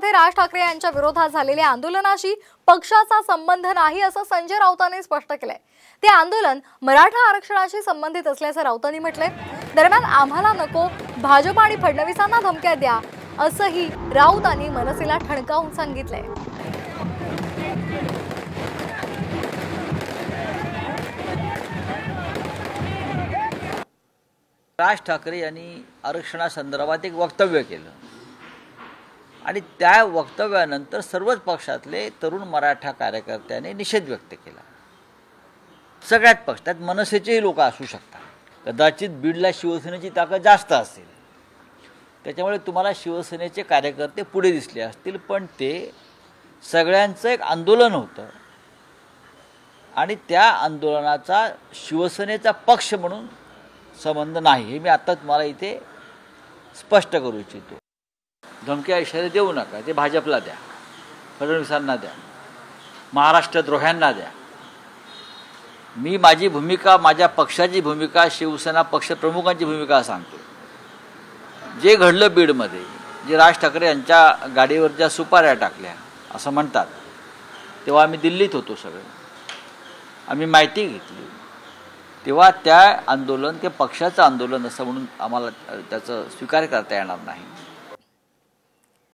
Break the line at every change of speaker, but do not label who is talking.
बीडमध्ये राज ठाकरे यांच्या विरोधात झालेल्या आंदोलनाशी पक्षाचा संबंध नाही असं संजय राऊतांनी स्पष्ट केलंय। ते आंदोलन मराठा आरक्षणाशी संबंधित असल्याचं राऊतांनी म्हटलंय। दरम्यान आम्हाला नको भाजप आणि फडणवीसांना धमक्या द्या असंही राऊतांनी मनसेला ठणकावून सांगितलंय।
राज ठाकरे यांनी आरक्षणासंदर्भात एक वक्तव्य केलं आणि त्या वक्तव्यानंतर सर्वच पक्षातले तरुण मराठा कार्यकर्त्यांनी निषेध व्यक्त केला। सगळ्यात पक्ष, त्यात मनसेचेही लोक असू शकतात, कदाचित बीडला शिवसेनेची ताकद जास्त असेल त्याच्यामुळे तुम्हाला शिवसेनेचे कार्यकर्ते पुढे दिसले असतील, पण ते सगळ्यांचं एक आंदोलन होतं आणि त्या आंदोलनाचा शिवसेनेचा पक्ष म्हणून संबंध नाही हे मी आता तुम्हाला इथे स्पष्ट करू इच्छितो। धमक्या इशारे देऊ नका, ते भाजपला द्या, फडणवीसांना द्या, महाराष्ट्रद्रोह्यांना द्या। मी माझी भूमिका, माझ्या पक्षाची भूमिका, शिवसेना पक्षप्रमुखांची भूमिका सांगतो। जे घडलं बीडमध्ये, जे राज ठाकरे यांच्या गाडीवर ज्या सुपाऱ्या टाकल्या असं म्हणतात, तेव्हा आम्ही दिल्लीत होतो सगळे, आम्ही माहिती घेतली, तेव्हा त्या आंदोलन ते पक्षाचं आंदोलन असं म्हणून आम्हाला त्याचं स्वीकार करता येणार नाही।